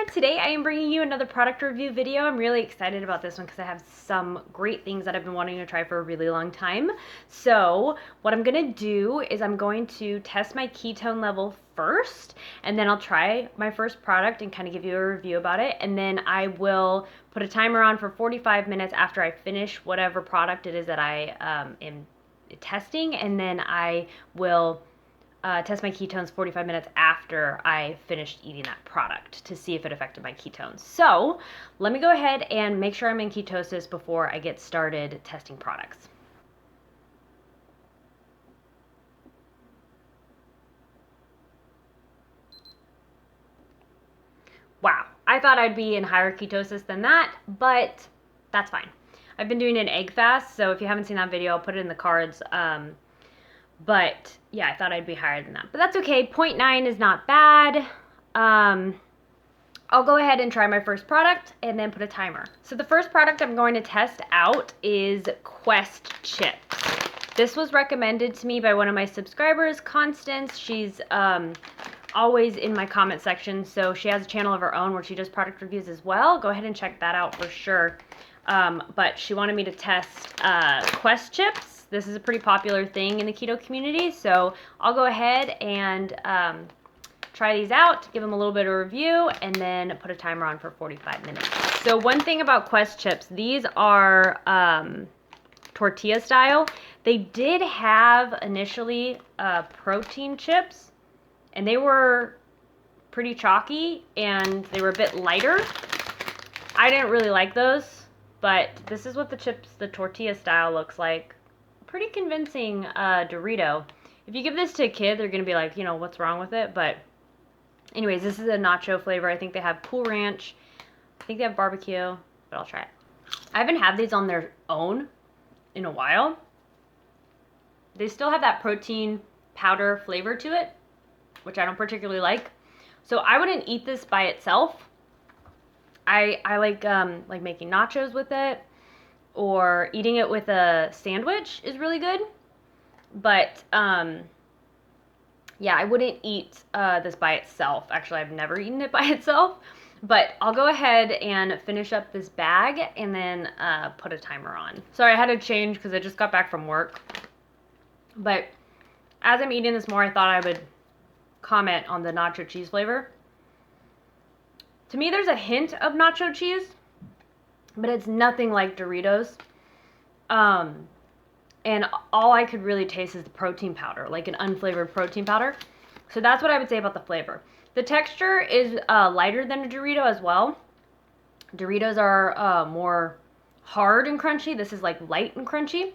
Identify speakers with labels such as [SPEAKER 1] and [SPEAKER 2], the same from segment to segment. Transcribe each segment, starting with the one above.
[SPEAKER 1] there! Today I am bringing you another product review video. I'm really excited about this one because I have some great things that I've been wanting to try for a really long time. So what I'm going to do is I'm going to test my ketone level first, and then I'll try my first product and kind of give you a review about it. And then I will put a timer on for 45 minutes after I finish whatever product it is that I am testing, and then I will test my ketones 45 minutes after I finished eating that product to see if it affected my ketones. So let me go ahead and make sure I'm in ketosis before I get started testing products. Wow, I thought I'd be in higher ketosis than that, but that's fine. I've been doing an egg fast, so if you haven't seen that video, I'll put it in the cards. But yeah, I thought I'd be higher than that. But that's okay. 0.9 is not bad. I'll go ahead and try my first product and then put a timer. So the first product I'm going to test out is Quest chips. This was recommended to me by one of my subscribers, Constance. She's always in my comment section, so she has a channel of her own where she does product reviews as well. Go ahead and check that out for sure. But she wanted me to test Quest chips. This is a pretty popular thing in the keto community, so I'll go ahead and try these out, give them a little bit of review, and then put a timer on for 45 minutes. So one thing about Quest chips, these are tortilla style. They did have initially protein chips, and they were pretty chalky, and they were a bit lighter. I didn't really like those, but this is what the chips, the tortilla style, looks like. Pretty convincing Dorito. If you give this to a kid, they're going to be like, you know, what's wrong with it? But anyways, this is a nacho flavor. I think they have Cool Ranch. I think they have barbecue, but I'll try it. I haven't had these on their own in a while. They still have that protein powder flavor to it, which I don't particularly like. So I wouldn't eat this by itself. I like making nachos with it, or eating it with a sandwich is really good. But yeah, I wouldn't eat this by itself. Actually, I've never eaten it by itself. But I'll go ahead and finish up this bag and then put a timer on. Sorry, I had to change because I just got back from work. But as I'm eating this more, I thought I would comment on the nacho cheese flavor. To me, there's a hint of nacho cheese, but it's nothing like Doritos. And all I could really taste is the protein powder, like an unflavored protein powder. So that's what I would say about the flavor. The texture is lighter than a Dorito as well. Doritos are more hard and crunchy. This is like light and crunchy.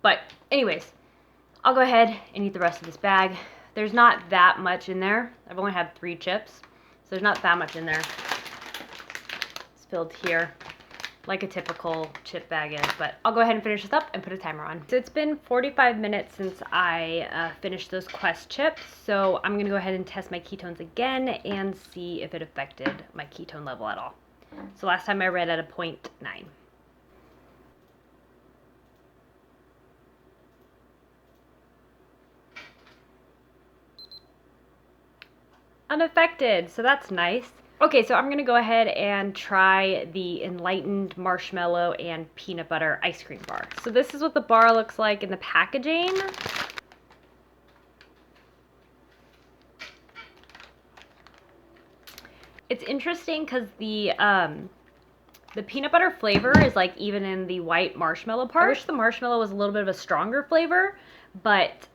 [SPEAKER 1] But anyways, I'll go ahead and eat the rest of this bag. There's not that much in there. I've only had 3 chips, so there's not that much in there. It's filled here, like a typical chip bag is, but I'll go ahead and finish this up and put a timer on. So it's been 45 minutes since I finished those Quest chips, so I'm gonna go ahead and test my ketones again and see if it affected my ketone level at all. So last time I read at a 0.9. Unaffected, so that's nice. Okay, so I'm going to go ahead and try the Enlightened Marshmallow and Peanut Butter Ice Cream Bar. So this is what the bar looks like in the packaging. It's interesting because the peanut butter flavor is like even in the white marshmallow part. I wish the marshmallow was a little bit of a stronger flavor, but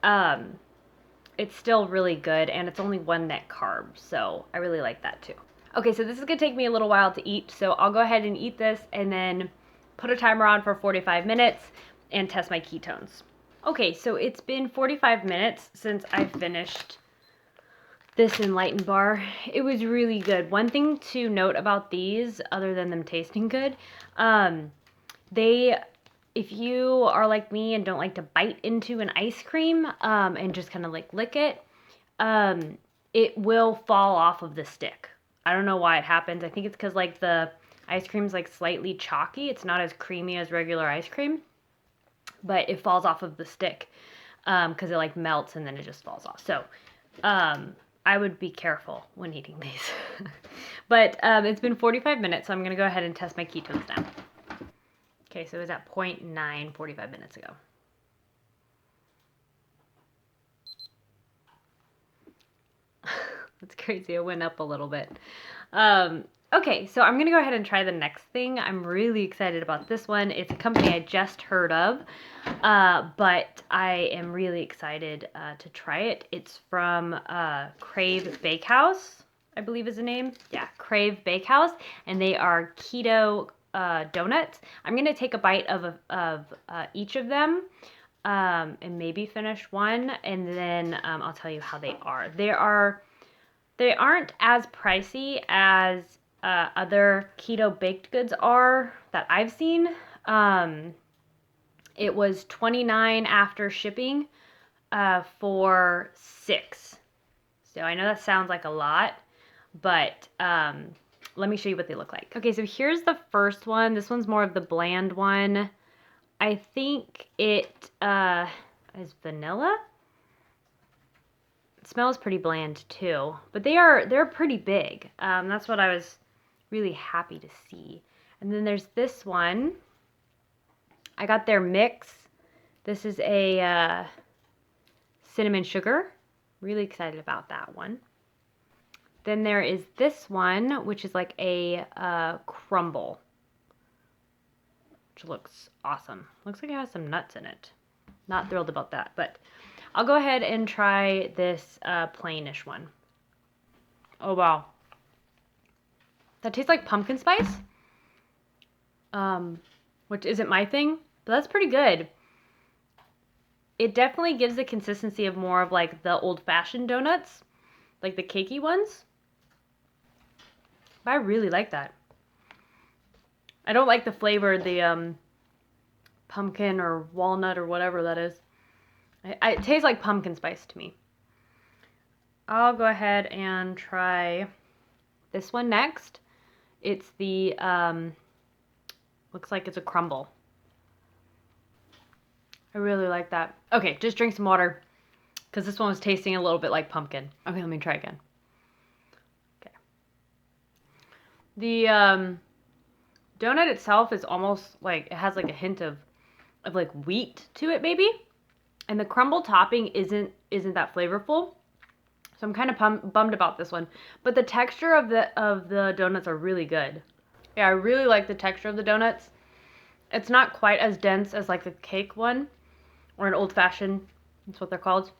[SPEAKER 1] it's still really good, and it's only 1 net carb, so I really like that too. Okay, so this is gonna take me a little while to eat, so I'll go ahead and eat this and then put a timer on for 45 minutes and test my ketones. Okay, so it's been 45 minutes since I finished this Enlightened bar. It was really good. One thing to note about these, other than them tasting good, if you are like me and don't like to bite into an ice cream and just kind of like lick it, it will fall off of the stick. I don't know why it happens. I think it's because like the ice cream's like slightly chalky. It's not as creamy as regular ice cream, but it falls off of the stick because it like melts and then it just falls off. So I would be careful when eating these. But it's been 45 minutes, so I'm going to go ahead and test my ketones now. Okay, so it was at 0.9 45 minutes ago. That's crazy. It went up a little bit. Okay, so I'm going to go ahead and try the next thing. I'm really excited about this one. It's a company I just heard of, but I am really excited to try it. It's from Crave Bakehouse, I believe is the name. Yeah, Crave Bakehouse, and they are keto donuts. I'm going to take a bite of each of them and maybe finish one, and then I'll tell you how they are. They aren't as pricey as other keto baked goods are that I've seen. It was $29 after shipping for 6. So I know that sounds like a lot, but let me show you what they look like. Okay, so here's the first one. This one's more of the bland one. I think it is vanilla. It smells pretty bland too, but they're pretty big. That's what I was really happy to see. And then there's this one. I got their mix. This is a cinnamon sugar. Really excited about that one. Then there is this one, which is like a crumble, which looks awesome. Looks like it has some nuts in it. Not thrilled about that, but I'll go ahead and try this plainish one. Oh, wow. That tastes like pumpkin spice, which isn't my thing, but that's pretty good. It definitely gives the consistency of more of like the old-fashioned donuts, like the cakey ones. But I really like that. I don't like the flavor, the pumpkin or walnut or whatever that is. It tastes like pumpkin spice to me. I'll go ahead and try this one next. It's the, looks like it's a crumble. I really like that. Okay, just drink some water, because this one was tasting a little bit like pumpkin. Okay, let me try again. Okay. The donut itself is almost like, it has like a hint of like wheat to it maybe. And the crumble topping isn't that flavorful. So I'm kind of bummed about this one. But the texture of the donuts are really good. Yeah, I really like the texture of the donuts. It's not quite as dense as like the cake one or an old fashioned. That's what they're called.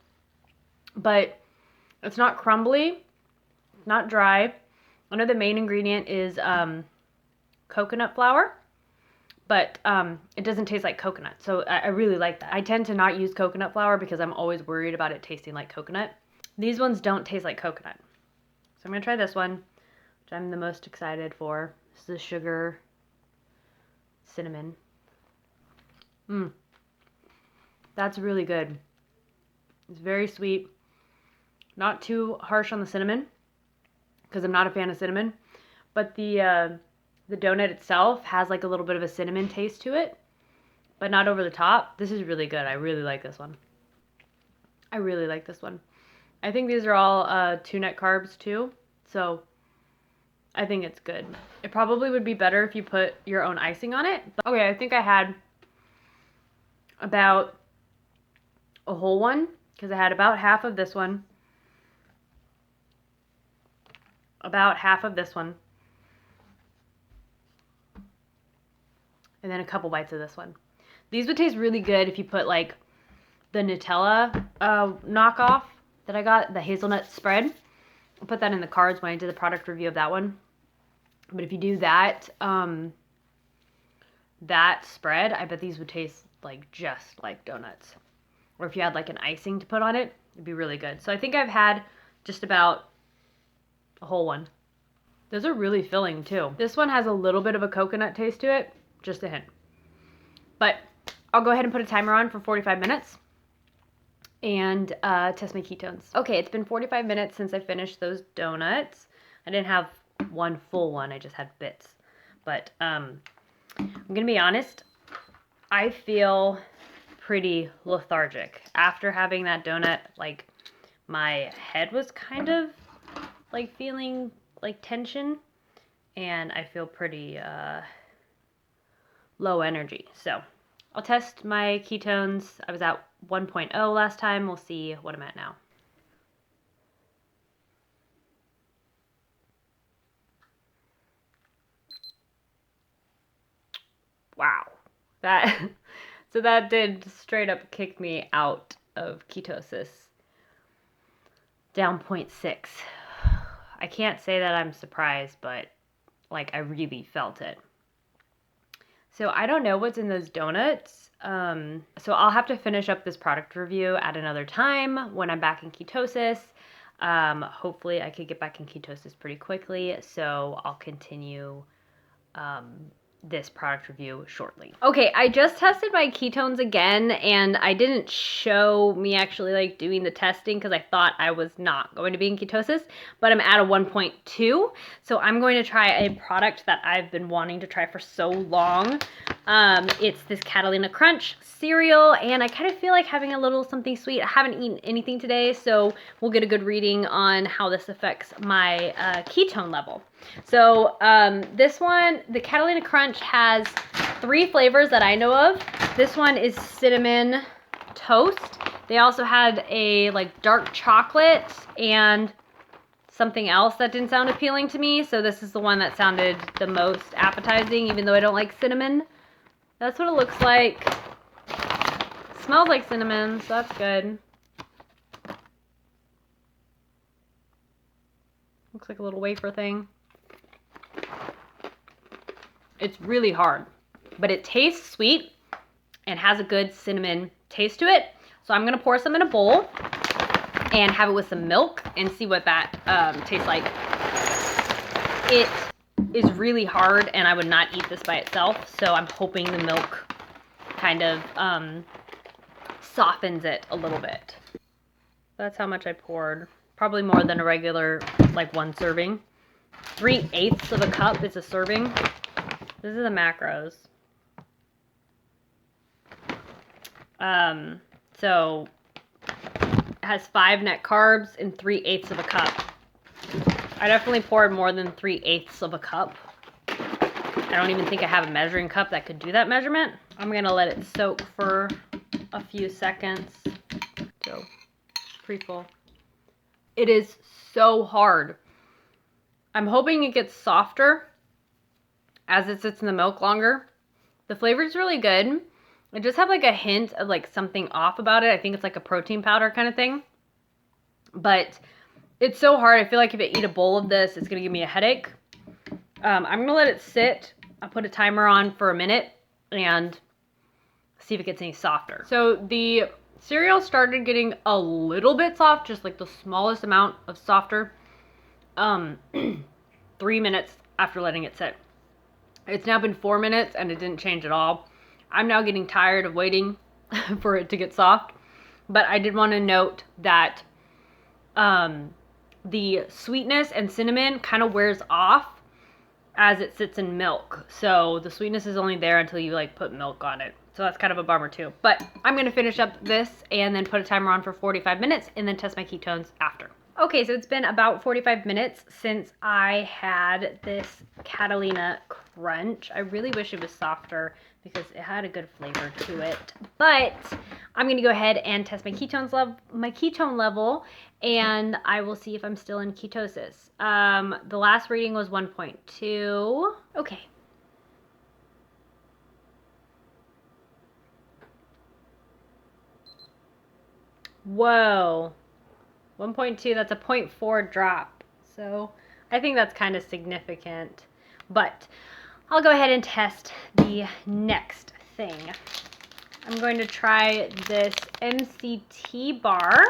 [SPEAKER 1] But it's not crumbly, not dry. I know the main ingredient is coconut flour, but it doesn't taste like coconut. So I really like that. I tend to not use coconut flour because I'm always worried about it tasting like coconut. These ones don't taste like coconut. So I'm going to try this one, which I'm the most excited for. This is the sugar cinnamon. That's really good. It's very sweet. Not too harsh on the cinnamon, because I'm not a fan of cinnamon. But the donut itself has like a little bit of a cinnamon taste to it, but not over the top. This is really good. I really like this one. I really like this one. I think these are all 2 net carbs too, so I think it's good. It probably would be better if you put your own icing on it. But, okay, I think I had about a whole one, because I had about half of this one, about half of this one, and then a couple bites of this one. These would taste really good if you put like the Nutella knockoff that I got, the hazelnut spread. I'll put that in the cards when I did the product review of that one. But if you do that, that spread, I bet these would taste like just like donuts. Or if you had like an icing to put on it, it'd be really good. So I think I've had just about a whole one. Those are really filling too. This one has a little bit of a coconut taste to it, just a hint. But I'll go ahead and put a timer on for 45 minutes and test my ketones. Okay, it's been 45 minutes since I finished those donuts. I didn't have one full one, I just had bits. But I'm gonna be honest, I feel pretty lethargic. After having that donut, like my head was kind of like feeling like tension. and I feel pretty low energy. So I'll test my ketones. I was at 1.0 last time. We'll see what I'm at now. Wow. So that did straight up kick me out of ketosis. Down 0.6. I can't say that I'm surprised, but like I really felt it. So I don't know what's in those donuts. So I'll have to finish up this product review at another time when I'm back in ketosis. Hopefully I could get back in ketosis pretty quickly. So I'll continue this product review shortly. Okay, I just tested my ketones again, and I didn't show me actually like doing the testing because I thought I was not going to be in ketosis, but I'm at a 1.2. So I'm going to try a product that I've been wanting to try for so long. It's this Catalina Crunch cereal, and I kind of feel like having a little something sweet. I haven't eaten anything today, so we'll get a good reading on how this affects my ketone level. So this one, the Catalina Crunch, has 3 flavors that I know of. This one is cinnamon toast. They also had a like dark chocolate and something else that didn't sound appealing to me. So this is the one that sounded the most appetizing, even though I don't like cinnamon. That's what it looks like. It smells like cinnamon, so that's good. Looks like a little wafer thing. It's really hard, but it tastes sweet and has a good cinnamon taste to it. So I'm gonna pour some in a bowl and have it with some milk and see what that tastes like. It is really hard and I would not eat this by itself, so I'm hoping the milk kind of softens it a little bit. That's how much I poured. Probably more than a regular, like 1 serving. 3/8 of a cup is a serving. This is the macros. So it has 5 net carbs and 3/8 of a cup. I definitely poured more than 3/8 of a cup. I don't even think I have a measuring cup that could do that measurement. I'm gonna let it soak for a few seconds. So pretty full. It is so hard. I'm hoping it gets softer as it sits in the milk longer. The flavor is really good. I just have like a hint of like something off about it. I think it's like a protein powder kind of thing. But it's so hard. I feel like if I eat a bowl of this, it's going to give me a headache. I'm going to let it sit. I'll put a timer on for a minute and see if it gets any softer. So the cereal started getting a little bit soft, just like the smallest amount of softer, 3 minutes after letting it sit. It's now been 4 minutes and it didn't change at all. I'm now getting tired of waiting for it to get soft, but I did want to note that the sweetness and cinnamon kind of wears off as it sits in milk. So the sweetness is only there until you like put milk on it. So that's kind of a bummer too. But I'm going to finish up this and then put a timer on for 45 minutes and then test my ketones after. Okay, so it's been about 45 minutes since I had this Catalina Crunch. I really wish it was softer because it had a good flavor to it. But I'm going to go ahead and test my ketone level, and I will see if I'm still in ketosis. The last reading was 1.2. Okay. Whoa. 1.2, that's a 0.4 drop. So I think that's kind of significant. But I'll go ahead and test the next thing. I'm going to try this MCT bar.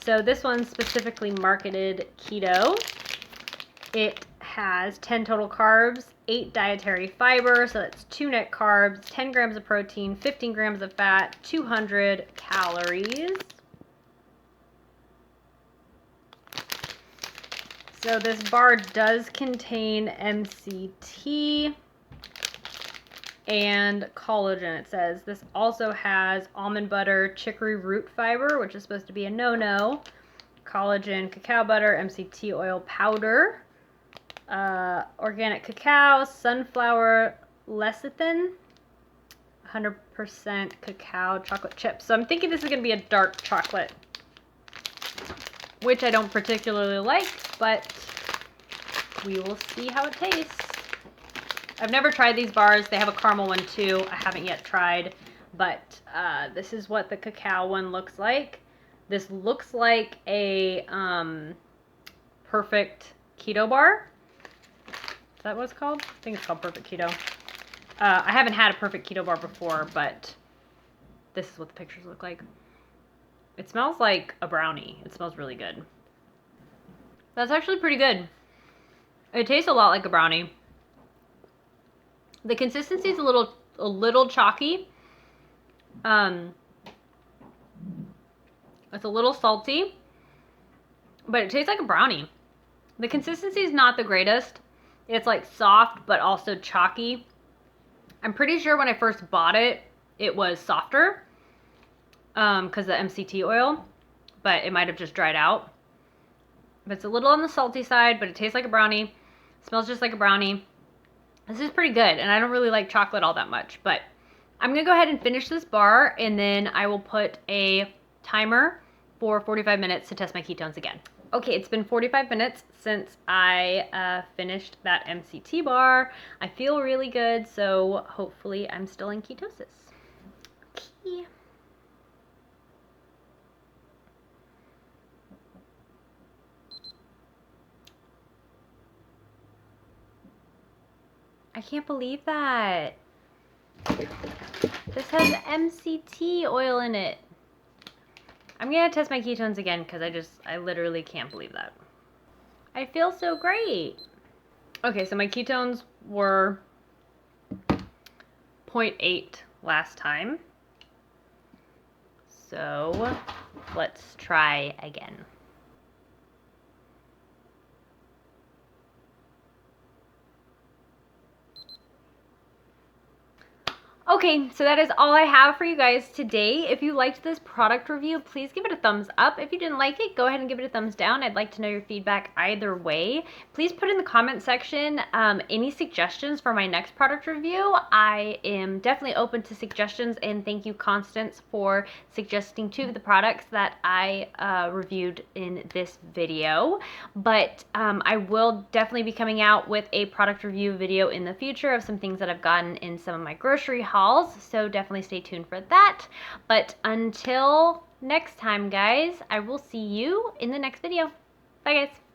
[SPEAKER 1] So this one's specifically marketed keto. It has 10 total carbs, 8 dietary fiber, so that's 2 net carbs, 10 grams of protein, 15 grams of fat, 200 calories. So this bar does contain MCT and collagen, it says. This also has almond butter, chicory root fiber, which is supposed to be a no-no, collagen, cacao butter, MCT oil powder. Organic cacao, sunflower lecithin, 100% cacao chocolate chips. So I'm thinking this is going to be a dark chocolate, which I don't particularly like, but we will see how it tastes. I've never tried these bars. They have a caramel one too. I haven't yet tried, but this is what the cacao one looks like. This looks like a perfect keto bar. Is that what it's called? I think it's called perfect keto. I haven't had a perfect keto bar before, but this is what the pictures look like. It smells like a brownie. It smells really good. That's actually pretty good. It tastes a lot like a brownie. The consistency is a little chalky. It's a little salty, but it tastes like a brownie. The consistency is not the greatest. It's like soft, but also chalky. I'm pretty sure when I first bought it, it was softer because of the MCT oil, but it might have just dried out. But it's a little on the salty side, but it tastes like a brownie. It smells just like a brownie. This is pretty good, and I don't really like chocolate all that much, but I'm going to go ahead and finish this bar, and then I will put a timer for 45 minutes to test my ketones again. Okay, it's been 45 minutes since I finished that MCT bar. I feel really good, so hopefully I'm still in ketosis. Okay. I can't believe that. This has MCT oil in it. I'm gonna test my ketones again because I literally can't believe that. I feel so great. Okay, so my ketones were 0.8 last time. So let's try again. Okay, so that is all I have for you guys today. If you liked this product review, please give it a thumbs up. If you didn't like it, go ahead and give it a thumbs down. I'd like to know your feedback either way. Please put in the comment section any suggestions for my next product review. I am definitely open to suggestions, and thank you, Constance, for suggesting two of the products that I reviewed in this video. But I will definitely be coming out with a product review video in the future of some things that I've gotten in some of my grocery hauls, so definitely stay tuned for that. But until next time, guys, I will see you in the next video. Bye, guys.